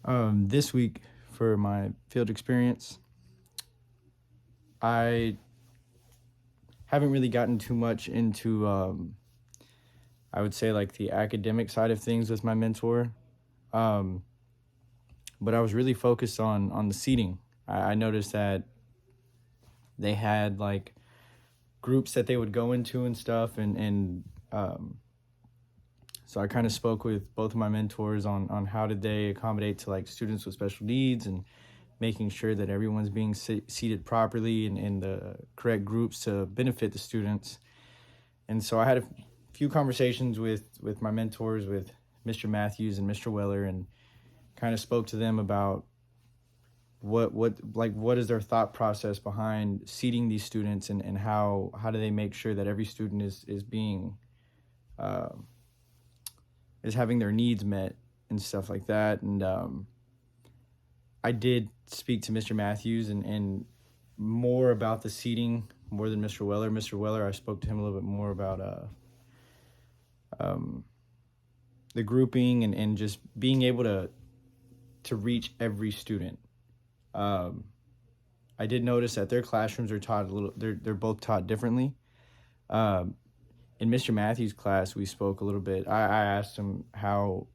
This week for my field experience, I haven't really gotten too much into, I would say, like the academic side of things with my mentor. Um, but I was really focused on the seating. I noticed that they had like groups that they would go into and stuff, and so I kind of spoke with both of my mentors on how did they accommodate to like students with special needs and making sure that everyone's being seated properly and in the correct groups to benefit the students. And so I had a few conversations with my mentors, with Mr. Matthews and Mr. Weller, and kind of spoke to them about what is their thought process behind seating these students, and how do they make sure that every student is being uh, is having their needs met and stuff like that. And I did speak to Mr. Matthews and more about the seating more than Mr. Weller. Mr. Weller, I spoke to him a little bit more about um, the grouping and just being able to reach every student. Um, I did notice that their classrooms are taught a little. They're both taught differently. Um, in Mr. Matthews' class, we spoke a little bit. I asked him how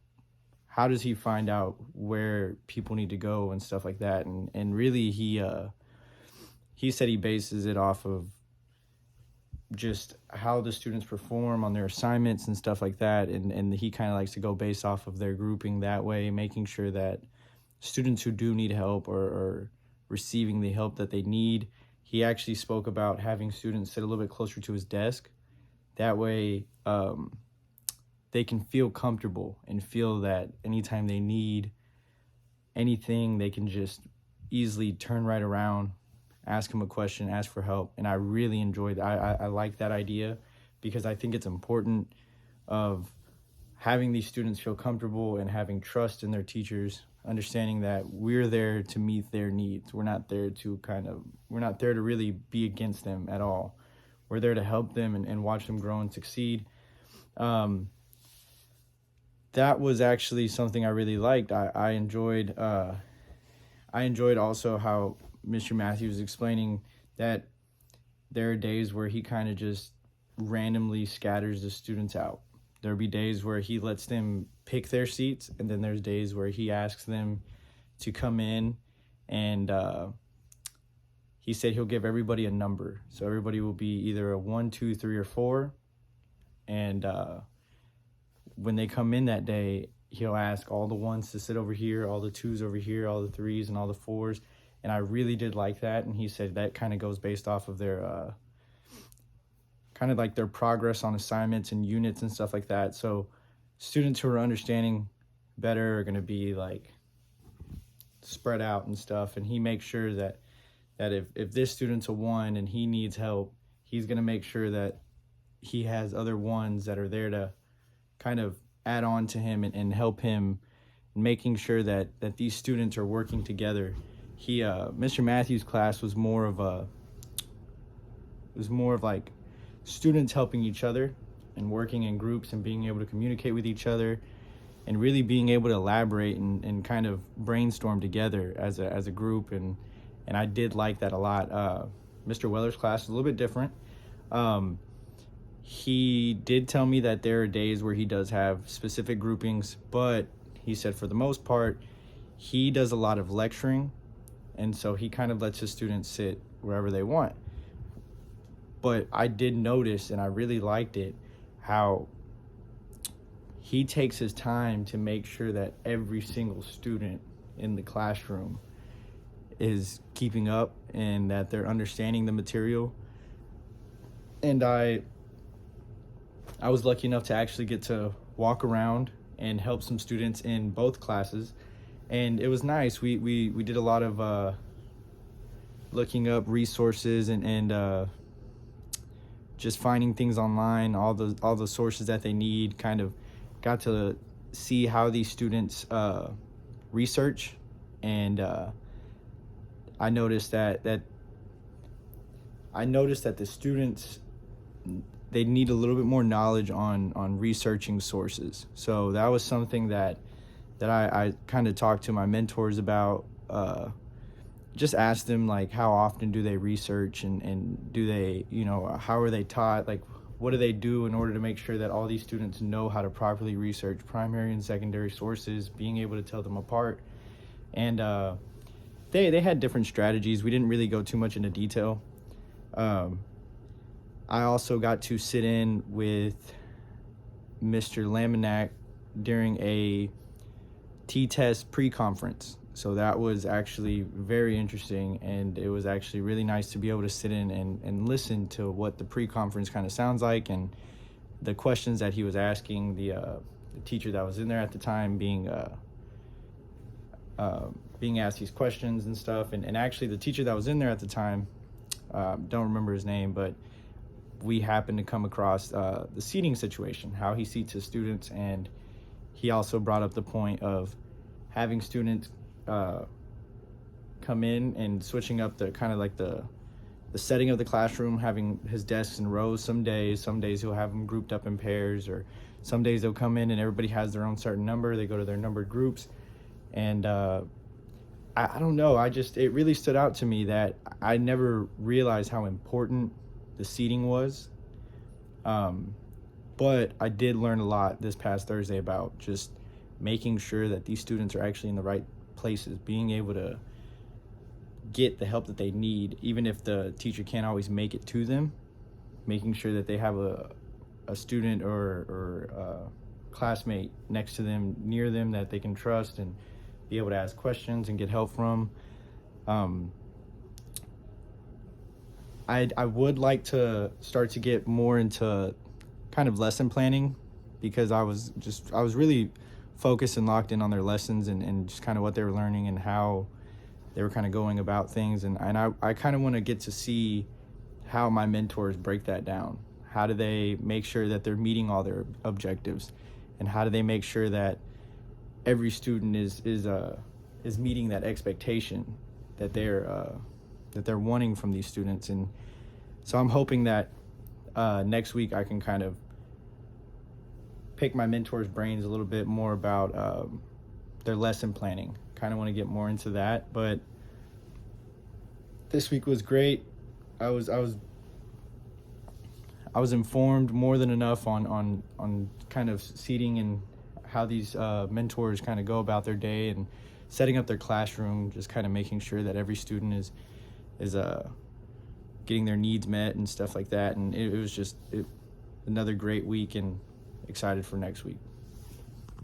does he find out where people need to go and stuff like that, and really he said he bases it off of just how the students perform on their assignments and stuff like that, and he kind of likes to go based off of their grouping that way, making sure that students who do need help are receiving the help that they need. He actually spoke about having students sit a little bit closer to his desk. That way, they can feel comfortable and feel that anytime they need anything, they can just easily turn right around, ask him a question, ask for help. And I really enjoyed that. I like that idea because I think it's important of having these students feel comfortable and having trust in their teachers, understanding that we're there to meet their needs. We're not there to really be against them at all. We're there to help them and watch them grow and succeed. Um, that was actually something I really liked. I enjoyed also how Mr. Matthews was explaining that there are days where he kind of just randomly scatters the students out. There'll be days where he lets them pick their seats, and then there's days where he asks them to come in, and he said he'll give everybody a number. So everybody will be either a 1, 2, 3, or 4, and when they come in that day, he'll ask all the ones to sit over here, all the 2s over here, all the 3s, and all the 4s. And I really did like that. And he said that kind of goes based off of their kind of like their progress on assignments and units and stuff like that. So students who are understanding better are going to be like spread out and stuff. And he makes sure that if this student's a 1 and he needs help, he's going to make sure that he has other 1s that are there to kind of add on to him and help him, making sure that these students are working together. Mr. Matthews' class was more of like students helping each other and working in groups and being able to communicate with each other and really being able to elaborate and kind of brainstorm together as a group. And I did like that a lot. Mr. Weller's class is a little bit different. He did tell me that there are days where he does have specific groupings, but he said for the most part, he does a lot of lecturing, and so he kind of lets his students sit wherever they want. But I did notice, and I really liked it, how he takes his time to make sure that every single student in the classroom is keeping up and that they're understanding the material. And I was lucky enough to actually get to walk around and help some students in both classes, and it was nice. We did a lot of looking up resources and just finding things online, all the sources that they need. Kind of got to see how these students research, and I noticed that the students, they need a little bit more knowledge on researching sources. So that was something that that I kind of talked to my mentors about. Just ask them like how often do they research, and do they, how are they taught, like what do they do in order to make sure that all these students know how to properly research primary and secondary sources, being able to tell them apart. And they had different strategies. We didn't really go too much into detail. um, I also got to sit in with Mr. Laminack during a T-test pre-conference. So that was actually very interesting, and it was actually really nice to be able to sit in and listen to what the pre-conference kind of sounds like, and the questions that he was asking. The teacher that was in there at the time being asked these questions and stuff. And actually the teacher that was in there at the time, don't remember his name, but we happened to come across the seating situation, how he seats his students. And he also brought up the point of having students come in and switching up the kind of like the setting of the classroom, having his desks in rows. Some days he'll have them grouped up in pairs, or some days they'll come in and everybody has their own certain number. They go to their numbered groups. And I don't know, it really stood out to me that I never realized how important the seating was. But I did learn a lot this past Thursday about just making sure that these students are actually in the right places, being able to get the help that they need, even if the teacher can't always make it to them, making sure that they have a student or a classmate next to them, near them, that they can trust and be able to ask questions and get help from. I would like to start to get more into kind of lesson planning, because I was really focused and locked in on their lessons, and just kind of what they were learning and how they were kind of going about things. And I kind of want to get to see how my mentors break that down. How do they make sure that they're meeting all their objectives, and how do they make sure that every student is meeting that expectation that they're wanting from these students. And so I'm hoping that next week I can kind of pick my mentors' brains a little bit more about their lesson planning. Kind of want to get more into that. But this week was great. I was informed more than enough on kind of seating and how these mentors kind of go about their day and setting up their classroom, just kind of making sure that every student is getting their needs met and stuff like that. And it was just another great week, and excited for next week.